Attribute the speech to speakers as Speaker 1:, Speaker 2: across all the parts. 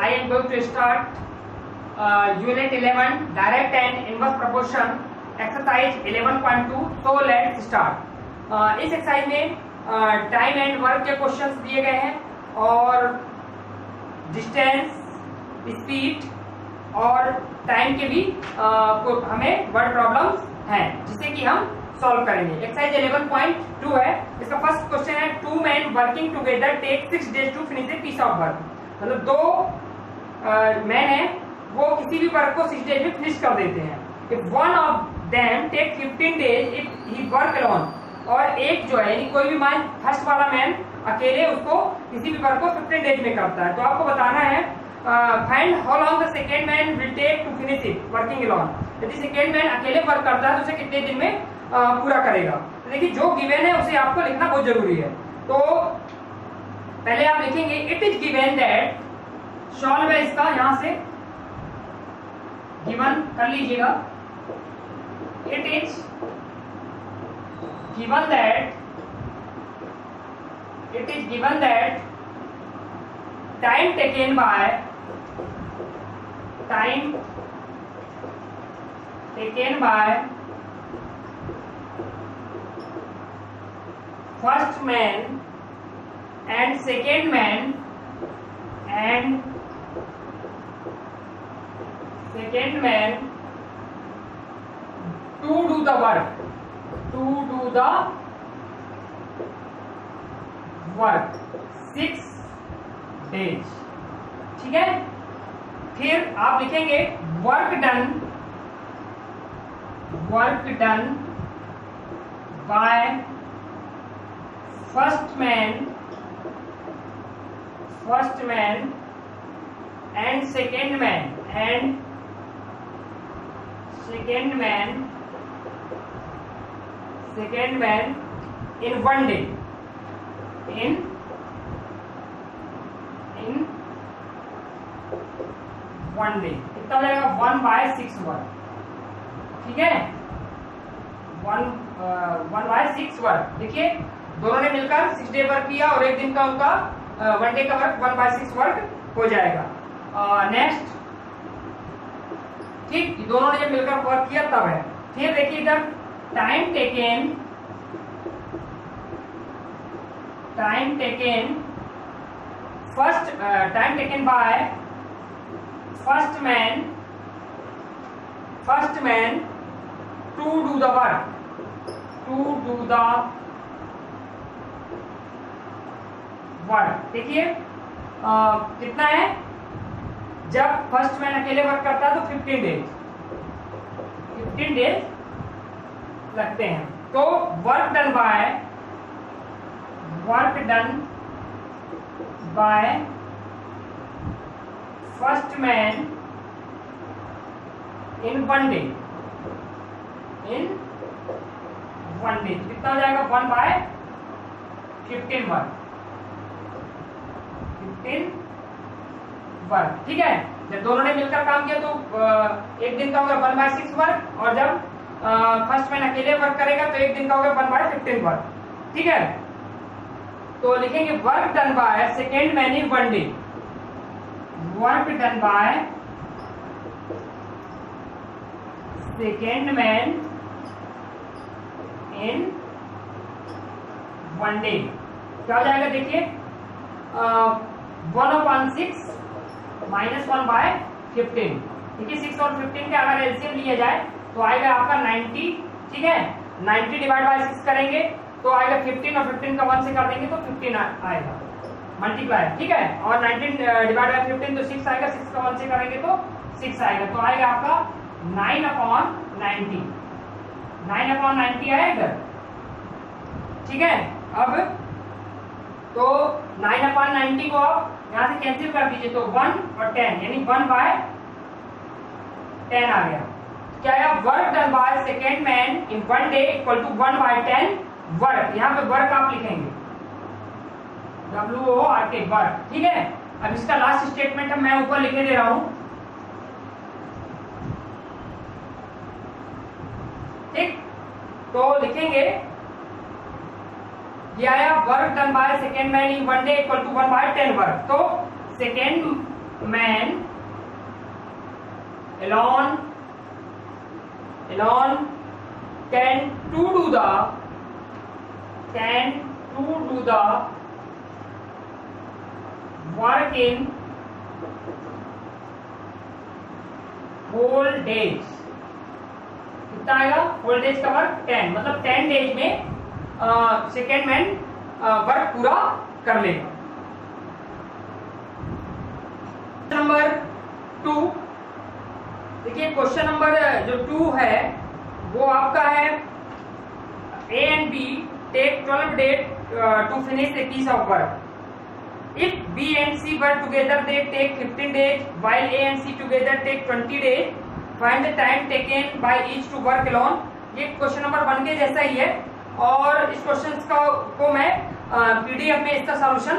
Speaker 1: I am going to start Unit 11 Direct and Inverse Proportion Exercise 11.2. So let's start. इस exercise में time and work के questions दिए गए हैं और डिस्टेंस, स्पीड और टाइम के भी हमें वर्ड प्रॉब्लम्स हैं जिसे कि हम सॉल्व करेंगे। एक्सरसाइज 11.2 है। इसका फर्स्ट क्वेश्चन है, two man working together take 6 days to finish a piece of work. मतलब दो मैन है, वो किसी भी वर्क को 6 days में फिनिश कर देते हैं। If one of them take 15 days if he work alone, और एक जो है यानी कोई भी मान फर्स्ट वाला मैन अकेले उसको किसी भी वर्क को 15 days में करता है, तो आपको बताना है find how long the second man will take to finish it working alone. यदि सेकेंड मैन अकेले वर्क करता है तो उसे कितने दिन में पूरा करेगा। तो देखिए जो गिवन है उसे आपको लिखना बहुत जरूरी है। तो पहले आप लिखेंगे it is given that, solve है इसका, यहां से गिवन कर लीजिएगा। It is given that, it is given that time taken bye, time taken bye first man and second man to do the work, to do the work 6 days। ठीक है, फिर आप लिखेंगे work done bye first man and second man in 1 day, in 1 day। कितना हो जाएगा 1/6 work. ठीक है, 1/6 वर्क। देखिए दोनों ने मिलकर 6 day वर्क किया और एक दिन का उनका 1 day का वर्क 1/6 वर्क हो जाएगा। नेक्स्ट, ठीक, दोनों ने जब मिलकर वर्क किया तब है। फिर देखिए इधर time taken first, time taken by first man to do the work, देखिए कितना है, जब फर्स्ट मैन अकेले वर्क करता है तो 15 डेज लगते हैं। तो work done bye first man in 1 day, कितना हो जाएगा 1/15 वर्क। ठीक है, जब दोनों ने मिलकर काम किया तो एक दिन का होगा 1/6 वर्क, और जब फर्स्ट मैन अकेले वर्क करेगा तो एक दिन का होगा 1/15 वर्क। ठीक है, तो लिखेंगे work done by second man in 1 day, work done by second man in 1 day। क्या हो जाएगा देखिए 1/6 - 1/15। देखिए 6 और 15 का अगर एलसीएम लिया जाए तो आएगा आपका 90। ठीक है, 90 डिवाइड बाय 6 करेंगे तो आएगा 15, और 15 का 1 से कर देंगे तो 15 आएगा मल्टीप्लाई। ठीक है, और 19 डिवाइड बाय 15 तो 6 आएगा, 6 का 1 से करेंगे तो 6 आएगा, तो आएगा आपका 9/90, 9/90 आएगा। ठीक है, अब तो 9/90 को आप यहां से कैंसिल कर दीजिए तो 1 और 10 यानी 1/10 आ गया। क्या है, work done by second man in 1 day equal to 1/10 work. यहाँ पे वर्क आप लिखेंगे WORK वर्क। ठीक है, अब इसका लास्ट स्टेटमेंट है, मैं ऊपर लिखे दे रहा हूं। ठीक, तो लिखेंगे ये आया work done by second man in 1 day equal to 1/10 work. तो second man alone can to do the work in whole days. कितना आएगा? whole days का वर्क 10, मतलब 10 डेज में सेकेंड मैन वर्क पूरा कर लेगा. नंबर 2, देखिए क्वेश्चन नंबर जो 2 है वो आपका है A and B take 12 days to finish a piece of work. If B and C work together, they take 15 days, while A and C together take 20 days. Find the time taken by each to work alone. ये question number 1 के जैसा ही है और इस question को मैं PDF में इसका सॉल्यूशन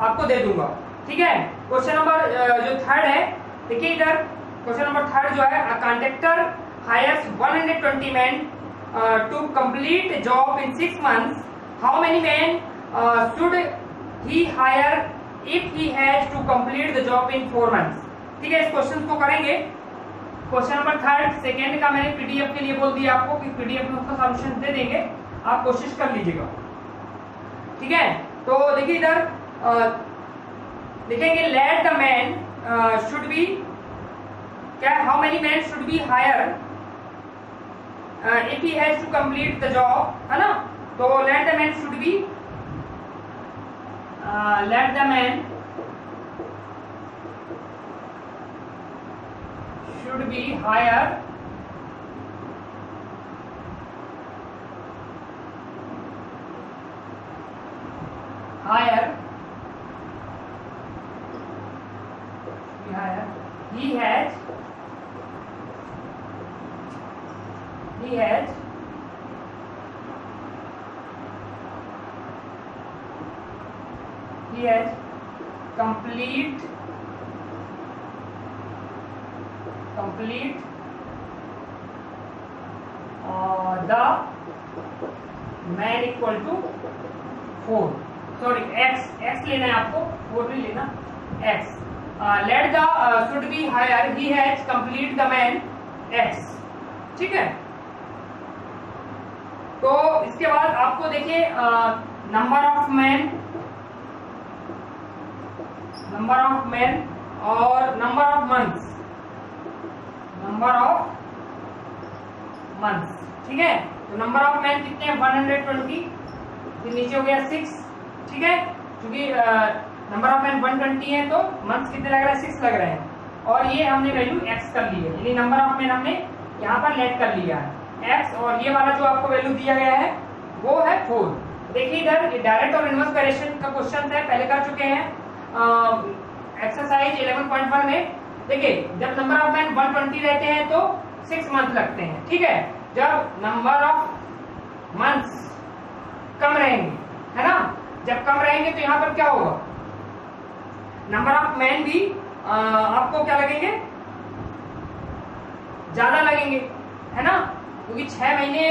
Speaker 1: आपको दे दूंगा. ठीक है. क्वेश्चन नंबर जो 3 है, देखिए इधर क्वेश्चन नंबर 3 जो है, a contractor hires 120 men to complete a job in 6 months. How many men should he hire if he has to complete the job in 4 months? ठीक है, इस क्वेश्चन को करेंगे. क्वेश्चन नंबर 3 सेकेंड का मैंने PDF के लिए बोल दिया आपको कि PDF में उसका सॉल्यूशन दे देंगे, आप कोशिश कर लीजिएगा. ठीक है. तो देखिए इधर देखेंगे let the man should be क्या, how many man should be hire if he has to complete the job, है ना. तो let the man should be let the man should be higher he has complete the man equal to 4. Sorry x लेना है आपको, 4 नहीं लेना, x. let the should be higher, he has complete the man x. ठीक है. तो इसके बाद आपको देखिए नंबर ऑफ मैन और नंबर ऑफ मंथ्स. ठीक है. तो नंबर ऑफ मैन कितने हैं? 120, फिर नीचे हो गया 6. ठीक है. क्योंकि नंबर ऑफ मैन 120 है तो मंथ्स कितने लग रहा है? 6 लग रहे हैं. और ये हमने वैल्यू x कर ली है, यानी नंबर ऑफ मैन हमने यहाँ पर लेट कर लिया है x, और ये वाला जो आपको वैल्यू दिया गया है वो है 4. देखिए इधर डायरेक्ट और इनवर्स वेरिएशन का क्वेश्चन है, पहले कर चुके हैं एक्सरसाइज 11.1 में. देखिए जब नंबर ऑफ मैन 120 रहते हैं तो 6 मंथ लगते हैं. ठीक है. जब नंबर ऑफ मंथ्स कम रहेंगे, है ना, जब कम रहेंगे तो यहाँ पर क्या होगा? नंबर ऑफ मैन भी आपको क्या लगेंगे? ज्यादा लगेंगे, है ना, क्योंकि 6 महीने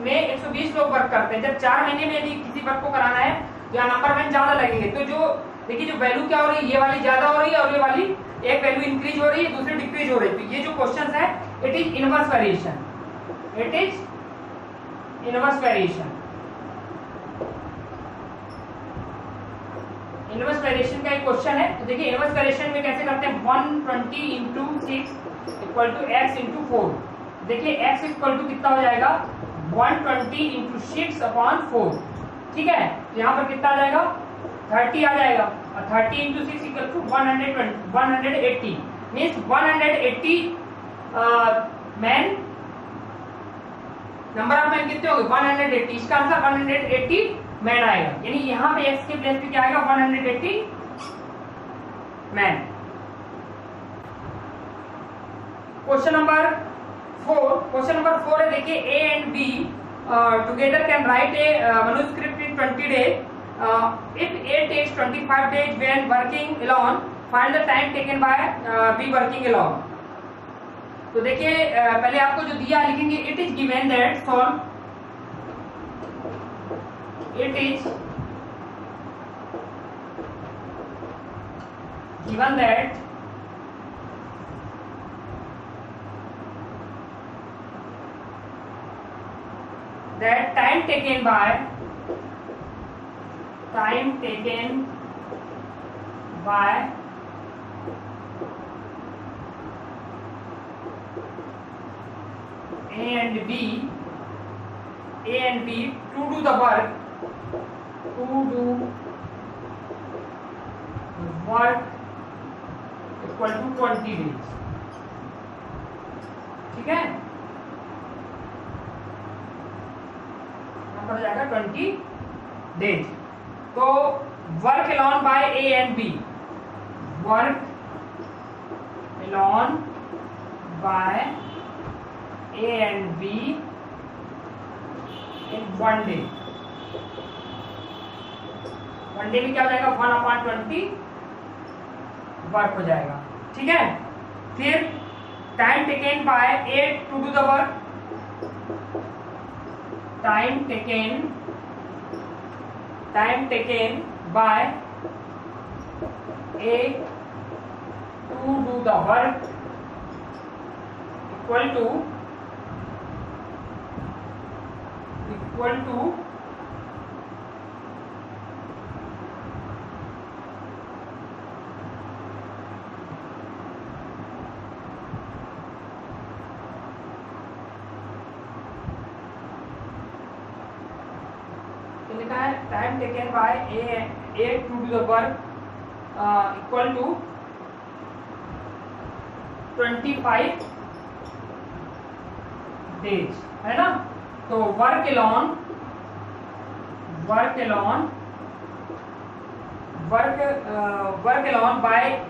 Speaker 1: में 120 लोग वर्क करते हैं. जब 4 महीने में यदि किसी वर्क को कराना है तो यहाँ नंबर मैन ज्यादा लगेंगे. तो जो देखिए जो वैल्यू क्या हो रही है, ये वाली ज्यादा हो रही है और ये वाली एक वैल्यू इंक्रीज हो रही है, दूसरी डिक्रीज हो रही है. तो ये जो क्वेश्चन है it is inverse variation. Inverse variation का एक क्वेश्चन है. तो देखिए इनवर्स वेरिएशन में कैसे करते हैं? 120 into 6 equal to x into 4. देखिए x इक्वल टू कितना हो जाएगा? 120 इंटू 6 अपॉन 4. ठीक है. तो यहाँ पर कितना आ जाएगा? 30 आ जाएगा. और 30 into 6 equal to 180 means 180 man. Number of man कितने हो गए? 180. इसका आंसर 180 मैन आएगा. यानी यहाँ पे x के प्लेस पे क्या आएगा? 180 मैन. क्वेश्चन नंबर 4 है. देखिए A and B together can write a manuscript in 20 days. If A takes 25 days when working alone, find the time taken by B working alone. तो देखिए पहले आपको जो दिया लिखेंगे it is given that solve. It is given that that time taken by A and B to do the work equal to 20 days. ठीक है, यहाँ पर हो जाएगा 20 डेज। तो work alone by A and B, work alone by A and B in 1 day. 1 day में क्या हो जाएगा, 1/20 वर्क हो जाएगा। ठीक है, फिर time taken by A to do the work, time taken by A to do the work equal to लिखा है time taken by A to do the work equal to 25 days, है ना। तो work alone by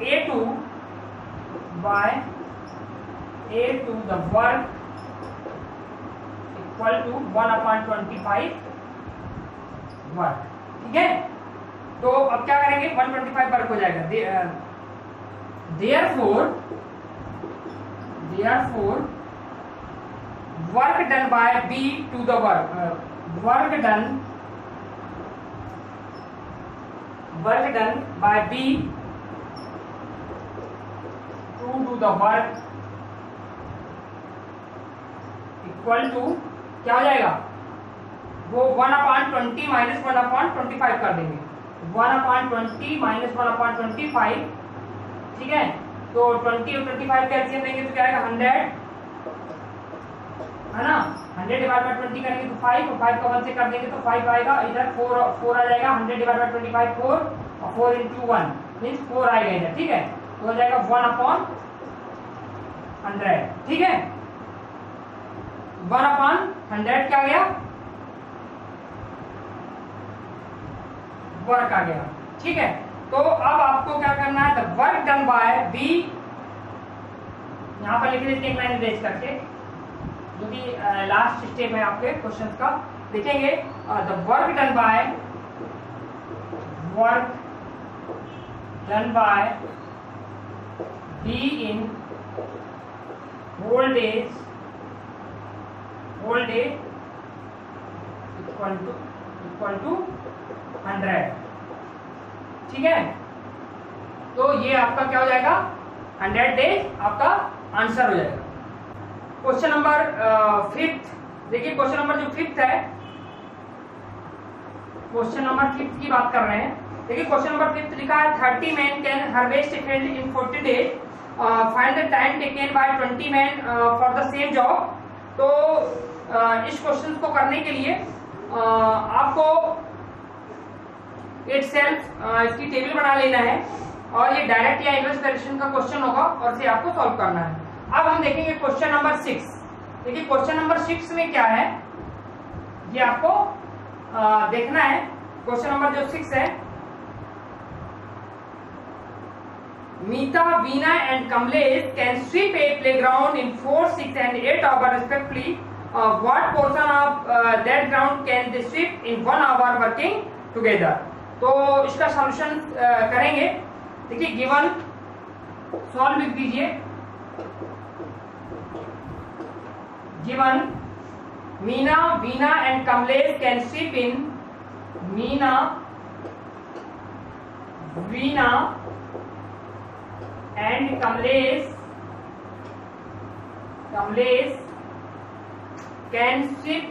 Speaker 1: A to the work equal to 1/25 work. ठीक है, तो अब क्या करेंगे, 125 वर्क हो जाएगा। Therefore work done by B to the work done by B to do the work equal to क्या हो जाएगा, वो 1/20 माइनस 1/25 कर देंगे। 1/20 माइनस 1/25, ठीक है। तो 20 और 25 का एलसीएम देंगे तो क्या आएगा, 100, है ना। 100 डिवाइड बाय 20 करेंगे तो 5, और 5 का 1 से कर देंगे तो 5 आएगा। इधर 4 आ जाएगा। 100 डिवाइड बाय 25 4, और 4 into 1 मीन्स 4 आएगा इधर। ठीक है, तो हो जाएगा 1/100। ठीक है, 1/100 क्या आ गया, वर्क आ गया। ठीक है, तो अब आपको क्या करना है, the work done by B, यहां पर लिख देते हैं एक लाइन रेज करके, जो कि लास्ट स्टेप है आपके क्वेश्चन का। देखेंगे the work done by B in whole day equal to 100। ठीक है, तो ये आपका क्या हो जाएगा, 100 डेज आपका आंसर हो जाएगा। क्वेश्चन नंबर 5, देखिए क्वेश्चन नंबर जो 5 है, क्वेश्चन नंबर 5 की बात कर रहे हैं। देखिए क्वेश्चन नंबर 5 लिखा है 30 man can harvest a field in 40 days, find the time taken bye 20 man for the same job. तो इस क्वेश्चन को करने के लिए आपको इटसेल्फ इसकी टेबल बना लेना है, और ये डायरेक्ट या इनवर्स डायरेक्शन का क्वेश्चन होगा, और इसे आपको सॉल्व करना है। अब हम देखेंगे क्वेश्चन नंबर 6। देखिए क्वेश्चन नंबर 6 में क्या है, ये आपको देखना है। क्वेश्चन नंबर जो 6 है, Meeta, Veena and Kamlesh can sweep a playground in 4, 6 and 8 hours respectively. What portion of that ground can they sweep in 1 hour working together? तो इसका सॉल्यूशन करेंगे। देखिए गिवन सॉल्व लिख दीजिए। Given Meena, Veena and Kamlesh can sweep in, Meena, Veena and Kamlesh can sweep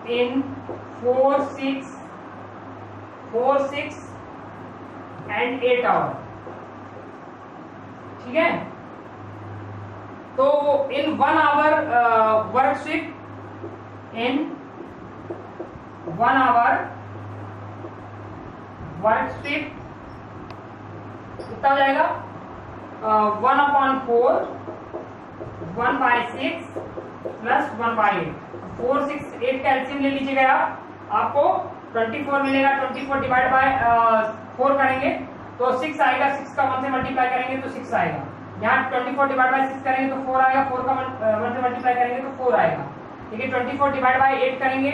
Speaker 1: in 4, 6 and 8 hour। ठीक है, तो इन 1 hour work shift, इन 1 hour work shift कितना हो जाएगा? 1/4 1/6 प्लस 1/8। 4, 6, 8 का एलसीएम ले लीजिएगा आप, आपको 24 मिलेगा। 24 डिवाइड बाय 4 करेंगे तो 6 आएगा। 6 का 1 से मल्टीप्लाई करेंगे तो 6 आएगा। यहाँ 24 डिवाइड बाय 6 करेंगे तो 4 आएगा। 4 का 1 से मल्टीप्लाई करेंगे तो 4 आएगा। ठीक है, 24 डिवाइड बाय 8 करेंगे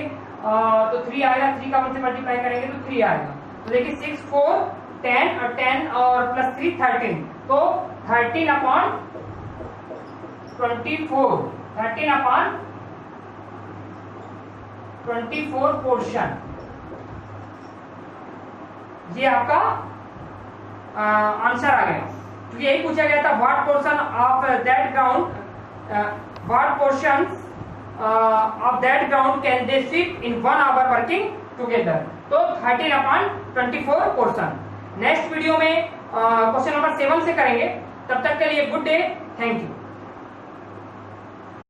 Speaker 1: तो 3 आएगा। 3 का 1 से मल्टीप्लाई करेंगे तो 3 आएगा। तो देखिए 6, 4, 10 और 10 और प्लस 3 13, तो 13/24 13/24 पोर्शन, ये आपका आंसर आ गया। क्योंकि यही पूछा गया था what portion of that ground, what portions of that ground can they shift in 1 hour working together. तो 13/24 पोर्शन। नेक्स्ट वीडियो में क्वेश्चन नंबर 7 से करेंगे। तब तक के लिए गुड डे, थैंक यू।